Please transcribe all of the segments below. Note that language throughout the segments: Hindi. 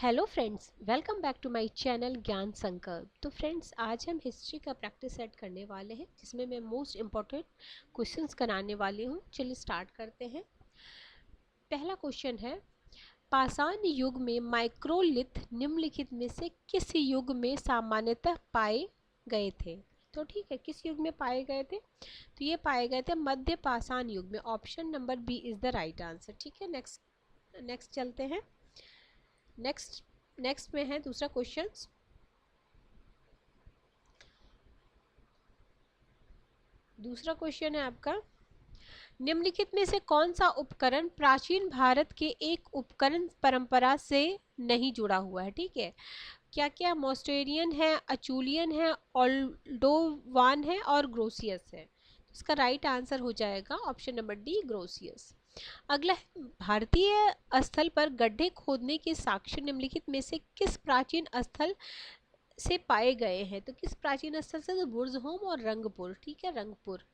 Hello friends, welcome back to my channel Gyan Sankalp. तो फ्रेंड्स, आज हम हिस्ट्री का प्रैक्टिस सेट करने वाले हैं जिसमें मैं मोस्ट इम्पॉर्टेंट क्वेश्चंस कराने वाली हूँ। चलिए स्टार्ट करते हैं। पहला क्वेश्चन है, पाषाण युग में माइक्रोलिथ निम्नलिखित में से किस युग में सामान्यतः पाए गए थे? तो ठीक है, किस युग में पाए गए थे? तो ये पाए गए थे मध्य पाषाण युग में। Option number B is the right answer. ठीक है, नेक्स्ट चलते हैं। नेक्स्ट में है दूसरा क्वेश्चन। दूसरा क्वेश्चन है आपका, निम्नलिखित में से कौन सा उपकरण प्राचीन भारत के एक उपकरण परंपरा से नहीं जुड़ा हुआ है? ठीक है, क्या क्या? मोस्टेरियन है, अचूलियन है, ओल्डोवान है और ग्रोसियस है। इसका राइट आंसर हो जाएगा ऑप्शन नंबर डी, ग्रोसियस। अगला है, भारतीय स्थल पर गड्ढे खोदने के साक्ष्य निम्नलिखित में से किस प्राचीन स्थल से पाए गए हैं? तो किस प्राचीन स्थल से? तो बुर्जहोम और रंगपुर। ठीक है, रंगपुर।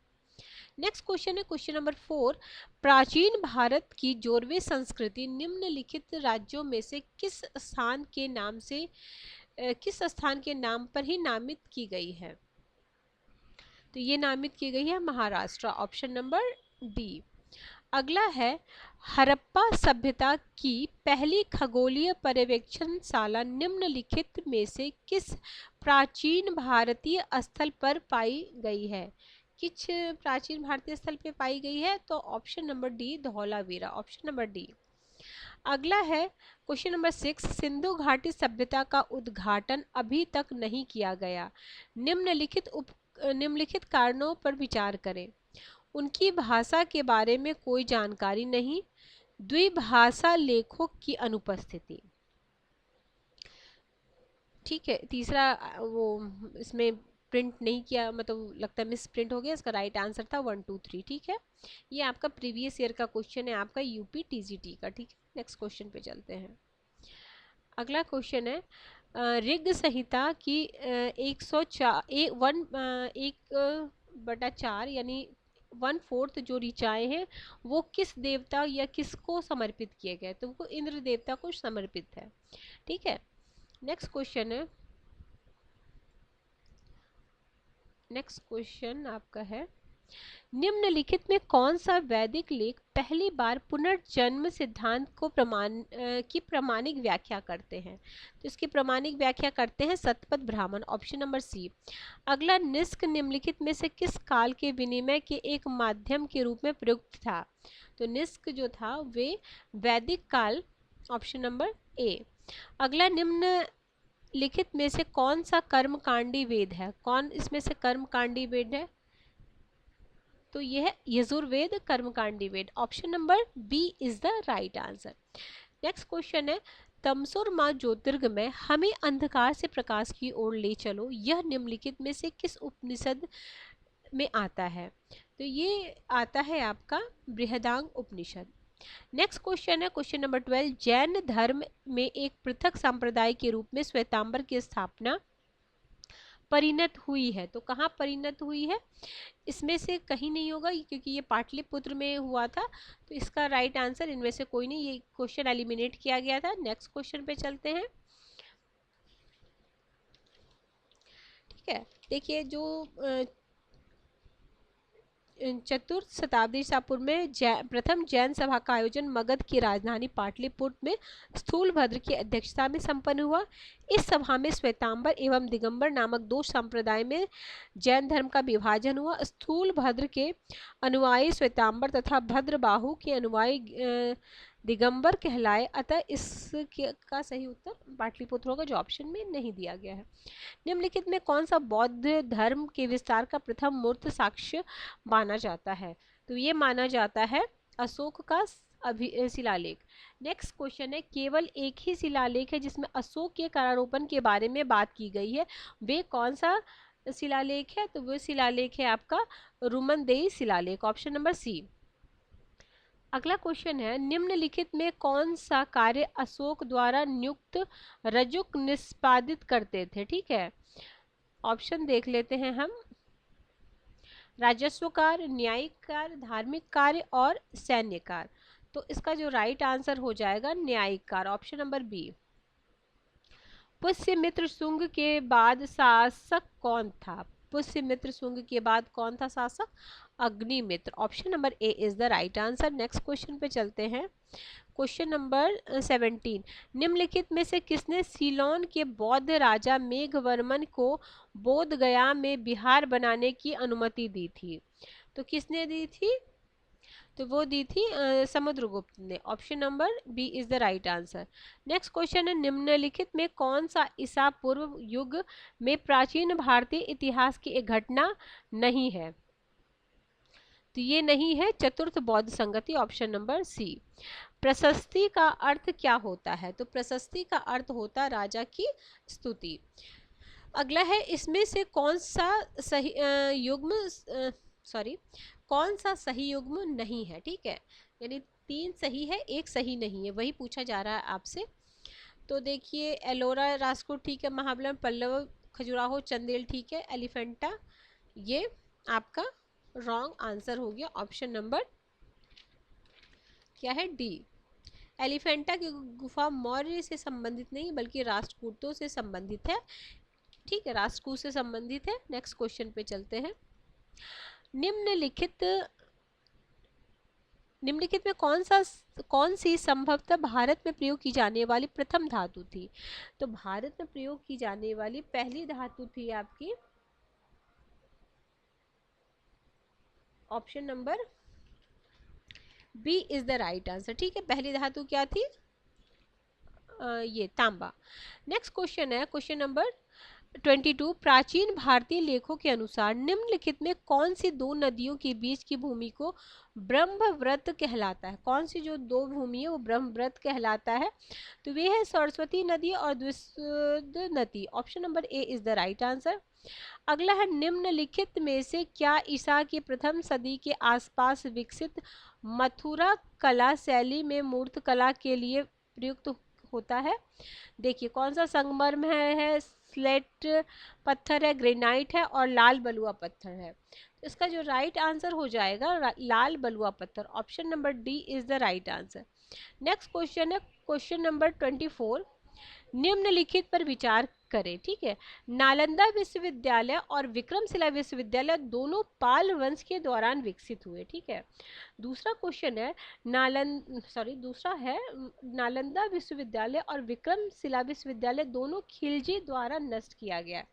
नेक्स्ट क्वेश्चन है क्वेश्चन नंबर 4, प्राचीन भारत की जोरवे संस्कृति निम्नलिखित राज्यों में से किस स्थान के नाम पर ही नामित की गई है? तो ये नामित की गई है महाराष्ट्र। Option number D. अगला है, हड़प्पा सभ्यता की पहली खगोलीय पर्यवेक्षणशाला निम्नलिखित में से किस प्राचीन भारतीय स्थल पर पाई गई है? किस प्राचीन भारतीय स्थल पे पाई गई है? तो option number D, Dholavira. Option number D. अगला है क्वेश्चन नंबर 6, सिंधु घाटी सभ्यता का उद्घाटन अभी तक नहीं किया गया। निम्नलिखित कारणों पर विचार करें। उनकी भाषा के बारे में कोई जानकारी नहीं, द्विभाषा लेखों की अनुपस्थिति। ठीक है, तीसरा वो इसमें प्रिंट नहीं किया, मतलब लगता है मिस प्रिंट हो गया। इसका राइट आंसर था 1 2 3। ठीक है, ये आपका प्रीवियस ईयर का क्वेश्चन है, आपका यूपी टीजीटी का। ठीक है, नेक्स्ट क्वेश्चन पे चलते हैं। अगला क्वेश्चन है, ऋग संहिता की 1/4 यानी 1/4 जो ऋचाएं हैं वो किस देवता या किसको समर्पित किए गए? तो वो इंद्र देवता को समर्पित है। ठीक है, नेक्स्ट क्वेश्चन आपका है, निम्नलिखित में कौन सा वैदिक लेख पहली बार पुनर्जन्म सिद्धांत को की प्रामाणिक व्याख्या करते हैं? तो इसकी प्रामाणिक व्याख्या करते हैं Shatapatha Brahmana. Option number C. अगला, निष्क निम्नलिखित में से किस काल के विनिमय के एक माध्यम के रूप में प्रयुक्त था? तो निष्क जो था वे वैदिक काल। Option number A. अगला, निम्नलिखित में से कौन सा कर्मकांडी वेद है? कौन इसमें से कर्मकांडी वेद है? तो यह यजुर्वेद, कर्मकांडी वेद। Option number B is the right answer. Next question है, तमसुर मां ज्योतिर्गमय हमें अंधकार से प्रकाश की ओर ले चलो, यह निम्नलिखित में से किस उपनिषद में आता है? तो ये आता है आपका बृहदांग उपनिषद। नेक्स्ट क्वेश्चन है क्वेश्चन नंबर 12, जैन धर्म में एक पृथक संप्रदाय के रूप में श्वेतांबर की स्थापना परिणत हुई है। तो कहाँ परिणत हुई है? इसमें से कहीं नहीं होगा क्योंकि ये पाटलिपुत्र में हुआ था। तो इसका राइट आंसर इनमें से कोई नहीं, ये क्वेश्चन एलिमिनेट किया गया था। नेक्स्ट क्वेश्चन पे चलते हैं। ठीक है, देखिए जो चतुर्थ शताब्दी ईसा पूर्व में प्रथम जैन सभा का आयोजन मगध की राजधानी पाटलिपुत्र में स्थूलभद्र की अध्यक्षता में संपन्न हुआ। इस सभा में श्वेतांबर एवं दिगंबर नामक दो संप्रदाय में जैन धर्म का विभाजन हुआ। स्थूलभद्र के अनुयायी श्वेतांबर तथा भद्रबाहु के अनुयायी दिगंबर कहलाए। अतः इसका सही उत्तर पाटलिपुत्र होगा, जो ऑप्शन में नहीं दिया गया है। निम्नलिखित में कौन सा बौद्ध धर्म के विस्तार का प्रथम मूर्त साक्ष्य माना जाता है? तो ये माना जाता है अशोक का शिलालेख। नेक्स्ट क्वेश्चन है, केवल एक ही शिलालेख है जिसमें अशोक के कारारोपण के बारे में बात की गई है, वे कौन सा शिलालेख है? तो वो शिलालेख है आपका रुमनदेही शिलालेख। Option number C. अगला क्वेश्चन है, निम्नलिखित में कौन सा कार्य अशोक द्वारा नियुक्त रजुक निष्पादित करते थे? ठीक है, ऑप्शन देख लेते हैं हम। राजस्व कार्य, न्यायिक कार्य, धार्मिक कार्य और सैन्य कार्य। तो इसका जो राइट आंसर हो जाएगा न्यायिक कार्य। Option number B. Pushyamitra Shunga के बाद शासक कौन था? पुष्यमित्र शुंग के बाद कौन था शासक? Agnimitra. Option number A is the right answer. Next question पे चलते हैं। क्वेश्चन नंबर 17, निम्नलिखित में से किसने सीलोन के बौद्ध राजा मेघवर्मन को बोध गया में बिहार बनाने की अनुमति दी थी? तो किसने दी थी? तो वो दी थी समुद्रगुप्त ने। Option number B is the right answer. Next question है, निम्नलिखित में कौन सा ईसा पूर्व युग में प्राचीन भारतीय इतिहास की एक घटना नहीं है? तो ये नहीं है चतुर्थ बौद्ध संगति। Option number C. प्रशस्ति का अर्थ क्या होता है? तो प्रशस्ति का अर्थ होता है राजा की स्तुति। अगला है, इसमें से कौन सा सही युग्म कौन सा सही युग्म नहीं है? ठीक है, यानी 3 सही है, 1 सही नहीं है, वही पूछा जा रहा है आपसे। तो देखिए, एलोरा राजकोट ठीक है, महाबलम पल्लव खजुराहो चंदेल ठीक है, एलिफेंटा ये आपका रॉन्ग आंसर हो गया। ऑप्शन नंबर क्या है? डी। एलिफेंटा की गुफा मौर्य से संबंधित नहीं बल्कि राष्ट्रकूटों से संबंधित है। ठीक है, राष्ट्रकूट से संबंधित है। नेक्स्ट क्वेश्चन पे चलते हैं। निम्नलिखित में कौन सी संभवतः भारत में प्रयोग की जाने वाली प्रथम धातु थी? तो भारत में प्रयोग की जाने वाली पहली धातु थी आपकी option number B is the right answer. ठीक है, पहली धातु क्या थी? ये तांबा। नेक्स्ट क्वेश्चन है क्वेश्चन नंबर 22, प्राचीन भारतीय लेखों के अनुसार निम्नलिखित में कौन सी 2 नदियों के बीच की भूमि को ब्रह्मव्रत कहलाता है? कौन सी जो 2 भूमि है वो ब्रह्मव्रत कहलाता है? तो वे है सरस्वती नदी और द्विशुद्ध नदी। Option number A is the right answer. अगला है, निम्नलिखित में से क्या ईसा की प्रथम सदी के आसपास विकसित मथुरा कला शैली में मूर्त कला के लिए प्रयुक्त होता है? देखिए, कौन सा संगमरमर है, स्लेट पत्थर है, ग्रेनाइट है और लाल बलुआ पत्थर है। तो इसका जो राइट आंसर हो जाएगा लाल बलुआ पत्थर। Option number D is the right answer. Next question है क्वेश्चन नंबर 24, निम्नलिखित पर विचार करें। ठीक है, नालंदा विश्वविद्यालय और विक्रमशिला विश्वविद्यालय दोनों पाल वंश के दौरान विकसित हुए। ठीक है, दूसरा क्वेश्चन है दूसरा है नालंदा विश्वविद्यालय और विक्रमशिला विश्वविद्यालय दोनों खिलजी द्वारा नष्ट किया गया।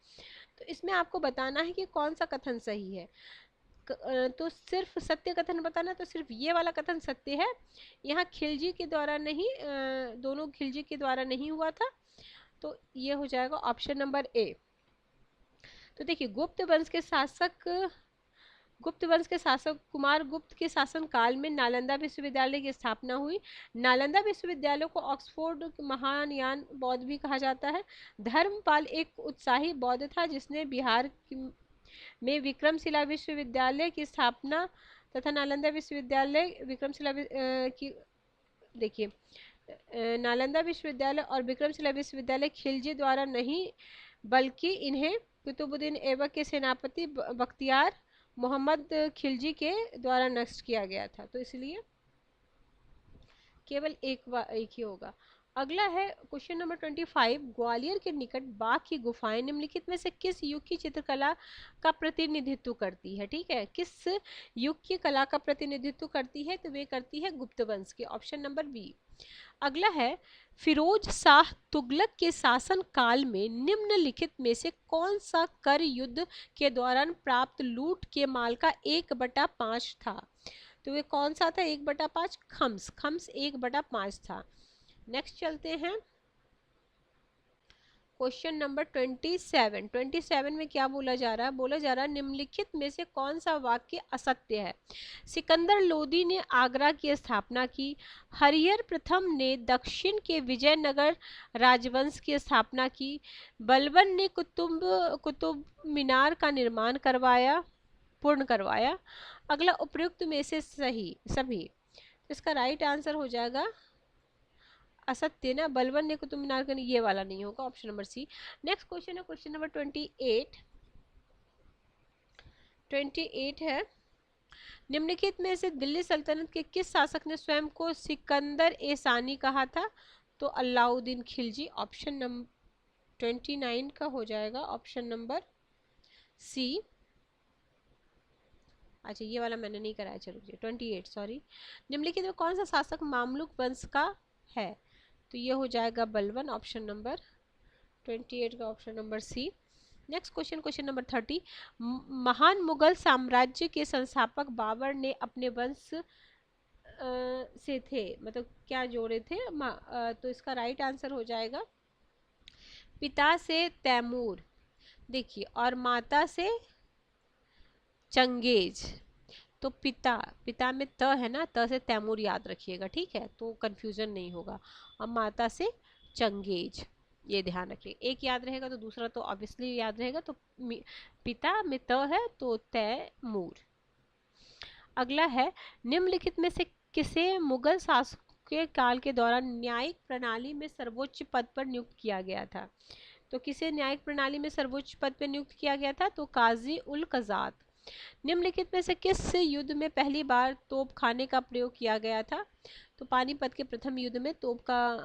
तो इसमें आपको बताना है कि कौन सा कथन सही है। तो सिर्फ सत्य कथन बताना, तो सिर्फ ये वाला कथन सत्य है, यहाँ खिलजी के द्वारा नहीं, दोनों खिलजी के द्वारा नहीं हुआ था। तो ये हो जाएगा ऑप्शन नंबर ए। तो देखिए, गुप्त वंश के शासक कुमार गुप्त के शासन काल में नालंदा विश्वविद्यालय की स्थापना हुई। नालंदा विश्वविद्यालय को ऑक्सफोर्ड महायान बौद्ध भी कहा जाता है। धर्मपाल एक उत्साही बौद्ध था जिसने बिहार में विक्रमशिला विश्वविद्यालय की स्थापना तथा नालंदा विश्वविद्यालय विक्रमशिला की देखिए, नालंदा विश्वविद्यालय और विक्रमशिला विश्वविद्यालय खिलजी द्वारा नहीं बल्कि इन्हें कुतुबुद्दीन ऐबक के सेनापति बख्तियार मोहम्मद खिलजी के द्वारा नष्ट किया गया था। तो इसलिए केवल एक ही होगा। अगला है क्वेश्चन नंबर 25, ग्वालियर के निकट बाघ की गुफाएं निम्नलिखित में से किस युग की चित्रकला का प्रतिनिधित्व करती है? ठीक है, किस युग की कला का प्रतिनिधित्व करती है? तो वे करती है गुप्त वंश की। Option number B. अगला है, फिरोज शाह तुगलक के शासन काल में निम्नलिखित में से कौन सा कर युद्ध के दौरान प्राप्त लूट के माल का 1/5 था? तो वे कौन सा था 1/5? खम्स 1/5 था। नेक्स्ट चलते हैं क्वेश्चन नंबर 27 में क्या बोला जा रहा है? बोला जा रहा है, निम्नलिखित में से कौन सा वाक्य असत्य है? सिकंदर लोदी ने आगरा की स्थापना की। हरिहर प्रथम ने दक्षिण के विजयनगर राजवंश की स्थापना की। बलबन ने कुतुब मीनार का निर्माण पूर्ण करवाया। अगला उपर्युक्त में से सही सभी। इसका राइट आंसर हो जाएगा असत्य ना, बलबन ने कुतुब मीनार का, ये वाला नहीं होगा। Option number C. Next question है क्वेश्चन नंबर 28 है, निम्नलिखित में से दिल्ली सल्तनत के किस शासक ने स्वयं को सिकंदर ए सानी कहा था? तो अलाउद्दीन खिलजी। ऑप्शन नंबर 29 का हो जाएगा ऑप्शन नंबर सी। अच्छा ये वाला मैंने नहीं कराया, चलो 28 सॉरी। निम्नलिखित में कौन सा शासक मामलुक वंश का है? तो ये हो जाएगा बलवन, ऑप्शन नंबर 28 का option number C. Next question, question number 30। महान मुगल साम्राज्य के संस्थापक बाबर ने अपने वंश से थे, मतलब क्या जोड़े थे? तो इसका राइट आंसर हो जाएगा पिता से तैमूर, देखिए, और माता से चंगेज। तो पिता, पिता में त है ना, त से तैमूर याद रखिएगा, ठीक है, तो कंफ्यूजन नहीं होगा। और माता से चंगेज, ये ध्यान रखिए, एक याद रहेगा तो दूसरा तो ऑब्वियसली याद रहेगा। तो पिता में त है तो तैमूर। अगला है, निम्नलिखित में से किसे मुगल शासकों के काल के दौरान न्यायिक प्रणाली में सर्वोच्च पद पर नियुक्त किया गया था? तो किसे न्यायिक प्रणाली में सर्वोच्च पद पर नियुक्त किया गया था? तो काजी उल कजात। निम्नलिखित में से किस युद्ध में पहली बार तोप खाने का प्रयोग किया गया था? तो पानीपत के प्रथम युद्ध में तोप का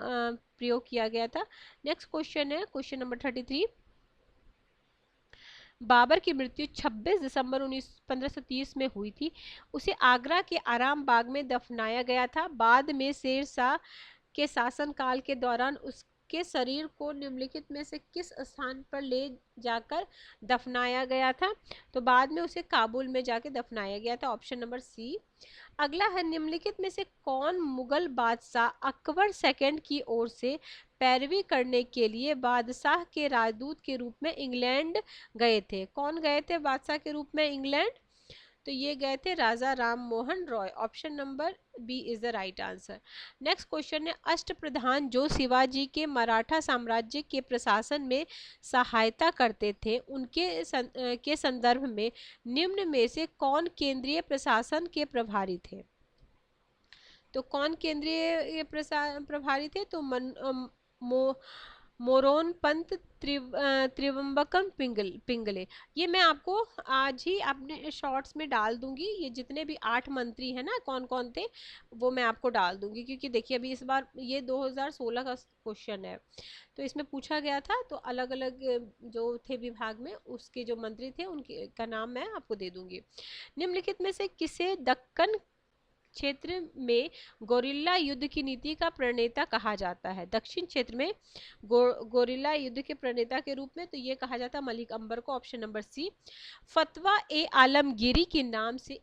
प्रयोग किया गया था। नेक्स्ट क्वेश्चन है क्वेश्चन नंबर 33। बाबर की मृत्यु 26 दिसंबर 1530 में हुई थी। उसे आगरा के आराम बाग में दफनाया गया था। बाद में शेर शाह के शासनकाल के दौरान उसके शरीर को निम्नलिखित में से किस स्थान पर ले जाकर दफनाया गया था? तो बाद में उसे काबुल में जाकर दफनाया गया था, ऑप्शन नंबर सी। अगला है, निम्नलिखित में से कौन मुगल बादशाह अकबर सेकंड की ओर से पैरवी करने के लिए बादशाह के राजदूत के रूप में इंग्लैंड गए थे? कौन गए थे बादशाह के रूप में इंग्लैंड? तो ये गए थे Raja Ram Mohan Roy, option number B is the right answer. Next question है, अष्टप्रधान जो शिवाजी के मराठा साम्राज्य के प्रशासन में सहायता करते थे, उनके के संदर्भ में निम्न में से कौन केंद्रीय प्रशासन के प्रभारी थे? तो कौन केंद्रीय प्रभारी थे? तो मोरोन पंत त्रिवंबकम पिंगले। ये मैं आपको आज ही अपने शॉर्ट्स में डाल दूंगी, ये जितने भी 8 मंत्री हैं ना, कौन कौन थे वो मैं आपको डाल दूंगी, क्योंकि देखिए अभी इस बार ये 2016 का क्वेश्चन है, तो इसमें पूछा गया था, तो अलग अलग जो थे विभाग में उसके जो मंत्री थे उनके का नाम मैं आपको दे दूंगी। निम्नलिखित में से किसे दक्कन क्षेत्र में गोरिल्ला युद्ध की नीति का प्रणेता कहा जाता है? दक्षिण क्षेत्र में गोरिल्ला युद्ध के प्रणेता के रूप में तो ये कहा जाता है मलिक अंबर को, ऑप्शन नंबर सी। फतवा ए आलमगीरी के नाम से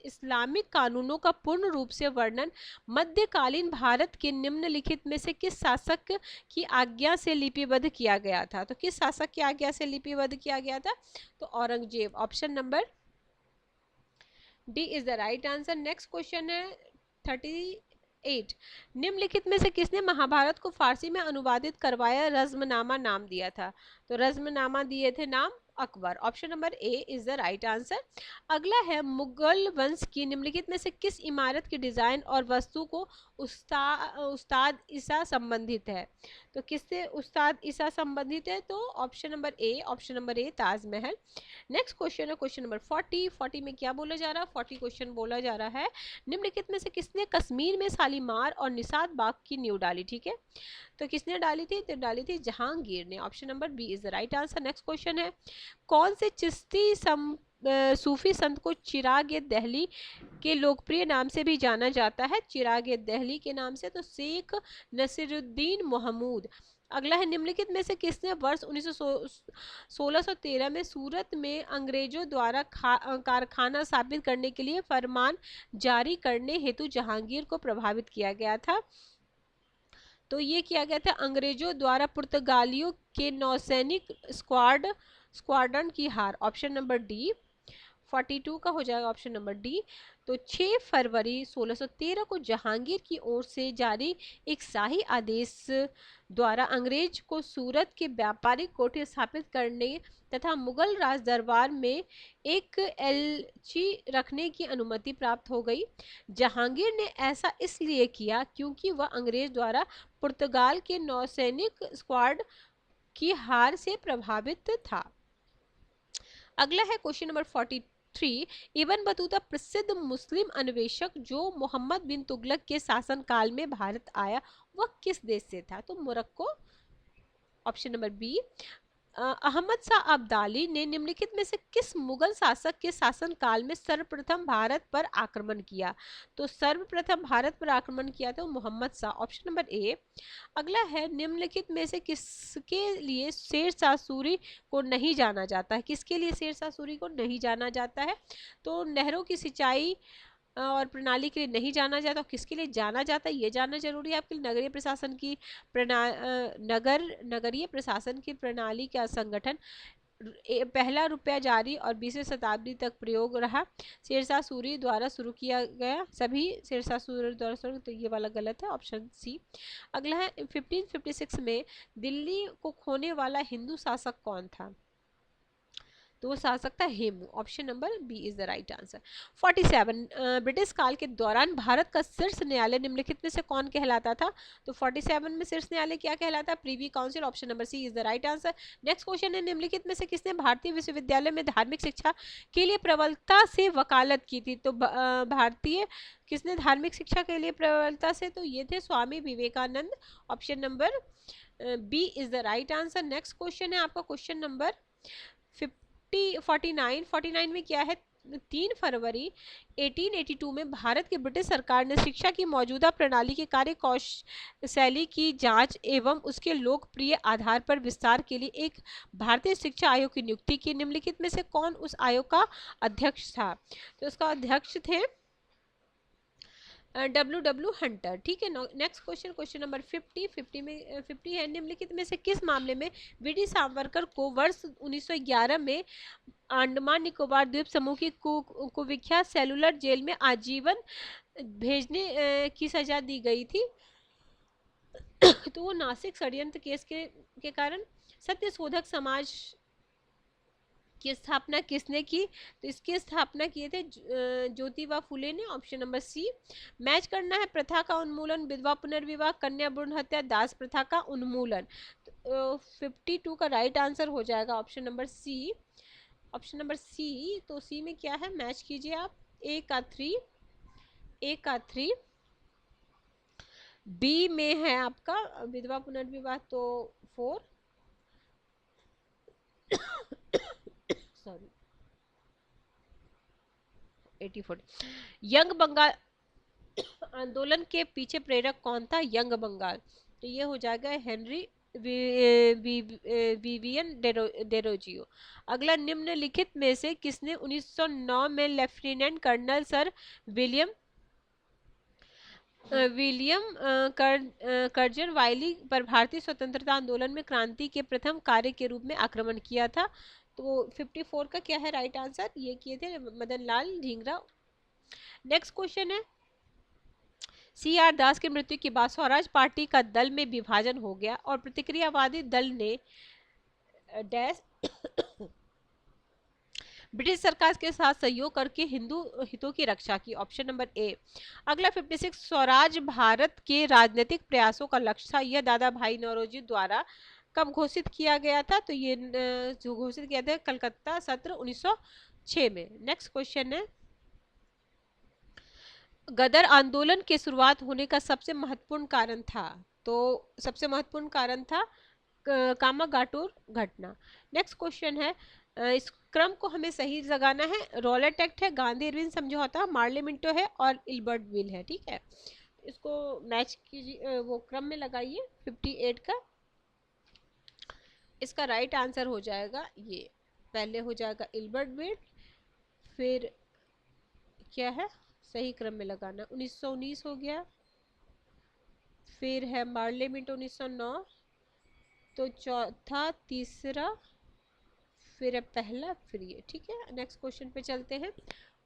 इस्लामिक कानूनों का पूर्ण रूप से वर्णन मध्यकालीन भारत के निम्नलिखित में से किस शासक की आज्ञा से लिपिबद्ध किया गया था? तो किस शासक की आज्ञा से लिपिबद्ध किया गया था? तो Aurangzeb, option number D is the right answer. Next question है 38। निम्नलिखित में से किसने महाभारत को फारसी में अनुवादित करवाया रज़्मनामा नाम दिया था? तो रज़्मनामा दिए थे नाम Akbar, option number A is the right answer. अगला है, मुगल वंश की निम्नलिखित में से किस इमारत की डिजाइन और वस्तु को उस्ताद ईसा संबंधित है? तो किससे उस्ताद ईसा संबंधित है? तो ऑप्शन नंबर ए ताजमहल। नेक्स्ट क्वेश्चन है क्वेश्चन नंबर 40 में क्या बोला जा रहा है? 40 क्वेश्चन बोला जा रहा है, निम्नलिखित में से किसने कश्मीर में शालीमार और निशात बाग की नींव डाली? ठीक है, तो किसने डाली थी? तो डाली थी जहांगीर ने, option number B is the right answer. Next question है, कौन से चिश्ती सूफी संत को चिराग दहली के लोकप्रिय नाम से भी जाना जाता है? चिराग दहली के नाम से, तो शेख नसीरुद्दीन महमूद। अगला है, निम्नलिखित में से किसने वर्ष 1613 में सूरत में अंग्रेजों द्वारा कारखाना स्थापित करने के लिए फरमान जारी करने हेतु जहांगीर को प्रभावित किया गया था? तो ये किया गया था अंग्रेजों द्वारा पुर्तगालियों के नौसैनिक स्क्वाड्रन की हार, ऑप्शन नंबर डी। 42 का हो जाएगा ऑप्शन नंबर डी। तो 6 फरवरी 1613 को जहांगीर की ओर से जारी एक शाही आदेश द्वारा अंग्रेज को सूरत के व्यापारिक कोठी स्थापित करने तथा मुगल राज दरबार में एक एलची रखने की अनुमति प्राप्त हो गई। जहांगीर ने ऐसा इसलिए किया क्योंकि वह अंग्रेज द्वारा पुर्तगाल के नौसैनिक स्क्वाड की हार से प्रभावित था। अगला है क्वेश्चन नंबर 43। इब्न बतूता प्रसिद्ध मुस्लिम अन्वेषक जो मोहम्मद बिन तुगलक के शासन काल में भारत आया, वह किस देश से था? तो Morocco, option number B. Ahmad Shah Abdali ने निम्नलिखित में से किस मुगल शासक के शासन काल में सर्वप्रथम भारत पर आक्रमण किया? तो सर्वप्रथम भारत पर आक्रमण किया था Mohammad Shah, option number A. अगला है निम्नलिखित में से किसके लिए शेरशाह सूरी को नहीं जाना जाता है? किसके लिए शेरशाह सूरी को नहीं जाना जाता है? तो नहरों की सिंचाई और प्रणाली के लिए नहीं जाना जाता। और किसके लिए जाना जाता है ये जानना जरूरी है आपके लिए। नगरीय प्रशासन की नगरीय प्रशासन की प्रणाली का संगठन, पहला रुपया जारी और 20वीं शताब्दी तक प्रयोग रहा। शेरशाह सूरी द्वारा शुरू किया गया, सभी शेरशाह सूरी द्वारा शुरू, तो ये वाला गलत है, ऑप्शन सी। अगला है 1556 में दिल्ली को खोने वाला हिंदू शासक कौन था? तो वो शासक था Hemu, option number B is the right answer. 47 British काल के दौरान भारत का शीर्ष न्यायालय निम्नलिखित में से कौन कहलाता था? तो 47 में शीर्ष न्यायालय क्या कहलाता है? Privy council, option number C is the right answer. Next question है निम्नलिखित में से किसने भारतीय विश्वविद्यालय में धार्मिक शिक्षा के लिए प्रबलता से वकालत की थी? तो भारतीय किसने धार्मिक शिक्षा के लिए प्रबलता से? तो ये थे Swami Vivekananda, option number B is the right answer. Next question है आपका क्वेश्चन नंबर 49 में क्या है? 3 फरवरी 1882 में भारत की ब्रिटिश सरकार ने शिक्षा की मौजूदा प्रणाली के कार्यशैली की जांच एवं उसके लोकप्रिय आधार पर विस्तार के लिए एक भारतीय शिक्षा आयोग की नियुक्ति की। निम्नलिखित में से कौन उस आयोग का अध्यक्ष था? तो उसका अध्यक्ष थे डब्ल्यू हंटर, ठीक है। नेक्स्ट क्वेश्चन, क्वेश्चन नंबर 50 में 50 है निम्नलिखित में से किस मामले में वी.डी. सावरकर को वर्ष 1911 में अंडमान निकोबार द्वीप समूह की कुविख्यात सेलुलर जेल में आजीवन भेजने की सजा दी गई थी? तो वो नासिक षड्यंत्र केस के कारण। सत्य शोधक समाज की स्थापना किसने की? तो इसकी स्थापना किए थे ज्योतिबा फुले ने, ऑप्शन नंबर सी। मैच करना है प्रथा का उन्मूलन, विधवा पुनर्विवाह, कन्या भ्रूण हत्या, दास प्रथा का उन्मूलन। तो 52 का राइट आंसर हो जाएगा option number C, option number C. तो सी में क्या है, मैच कीजिए आप। ए का 3, बी में है आपका विधवा पुनर्विवाह तो 4, सॉरी 84। यंग बंगाल आंदोलन के पीछे प्रेरक कौन था? यंग बंगाल, तो ये हो जाएगा हेनरी विवियन डेरोजियो। अगला निम्नलिखित में से किसने 1909 में lieutenant colonel sir William Curzon Wyllie पर भारतीय स्वतंत्रता आंदोलन में क्रांति के प्रथम कार्य के रूप में आक्रमण किया था? तो 54 का क्या है राइट आंसर? ये किए थे मदन लाल ढींगरा। नेक्स्ट क्वेश्चन है, CR दास की मृत्यु के बाद स्वराज पार्टी का दल में विभाजन हो गया और प्रतिक्रियावादी दल ने डैश ब्रिटिश सरकार के साथ सहयोग करके हिंदू हितों की रक्षा की, ऑप्शन नंबर ए। अगला 56 स्वराज भारत के राजनीतिक प्रयासों का लक्ष्य था, यह दादा भाई नौरोजी द्वारा कब घोषित किया गया था? तो ये जो घोषित किया था कलकत्ता सत्र 1906 में। नेक्स्ट क्वेश्चन है, गदर आंदोलन के शुरुआत होने का सबसे महत्वपूर्ण कारण था? तो सबसे महत्वपूर्ण कारण था कामागाटूर घटना। नेक्स्ट क्वेश्चन है, इस क्रम को हमें सही लगाना है। रॉलेट एक्ट है, गांधी इरविन समझौता, मार्ले मिंटो है और इल्बर्ट विल है, ठीक है। इसको मैच कीजिए, वो क्रम में लगाइए 58 का। इसका राइट आंसर हो जाएगा ये, पहले हो जाएगा इल्बर्ट विल, फिर क्या है सही क्रम में लगाना, 1919 हो गया, फिर है मार्ले मिंटो 1909, तो चौथा तीसरा फिर है पहला, फिर ये, ठीक है। नेक्स्ट क्वेश्चन पे चलते हैं।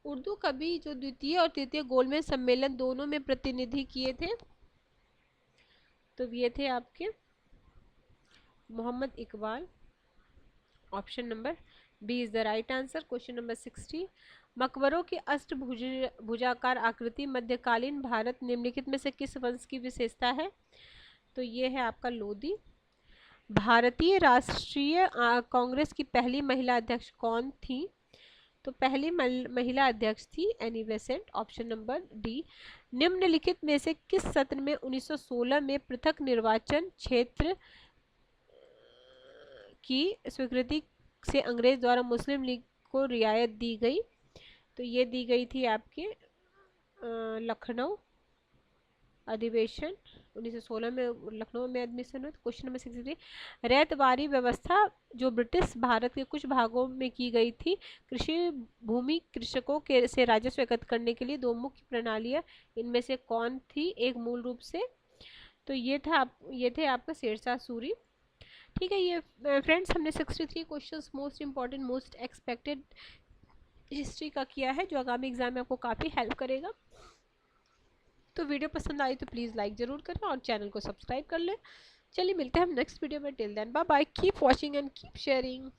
उर्दू कवि जो द्वितीय और तृतीय गोलमेज सम्मेलन दोनों में प्रतिनिधि किए थे, तो ये थे आपके Mohammad Iqbal, option number B is the right answer. Question number 60, मकबरों की अष्टभुजाकार आकृति मध्यकालीन भारत निम्नलिखित में से किस वंश की विशेषता है? तो ये है आपका लोधी। भारतीय राष्ट्रीय कांग्रेस की पहली महिला अध्यक्ष कौन थी? तो पहली महिला अध्यक्ष थी Annie Besant, option number D. निम्नलिखित में से किस सत्र में 1916 में पृथक निर्वाचन क्षेत्र की स्वीकृति से अंग्रेज द्वारा मुस्लिम लीग को रियायत दी गई? तो ये दी गई थी आपके लखनऊ अधिवेशन 1916 में, लखनऊ में एडमिशन हुआ। क्वेश्चन नंबर 63, रैयतवारी व्यवस्था जो ब्रिटिश भारत के कुछ भागों में की गई थी, कृषि भूमि कृषकों के से राजस्व एकत्र करने के लिए दो मुख्य प्रणालियां, इनमें से कौन थी? एक मूल रूप से, तो ये थे आपका शेरशाह सूरी। ठीक है, ये फ्रेंड्स हमने 63 questions most important most expected history का किया है, जो आगामी एग्जाम में आपको काफ़ी हेल्प करेगा। तो वीडियो पसंद आई तो प्लीज़ लाइक ज़रूर करें और चैनल को सब्सक्राइब कर लें। चलिए मिलते हैं हम नेक्स्ट वीडियो में। Till then bye bye, keep watching and keep sharing.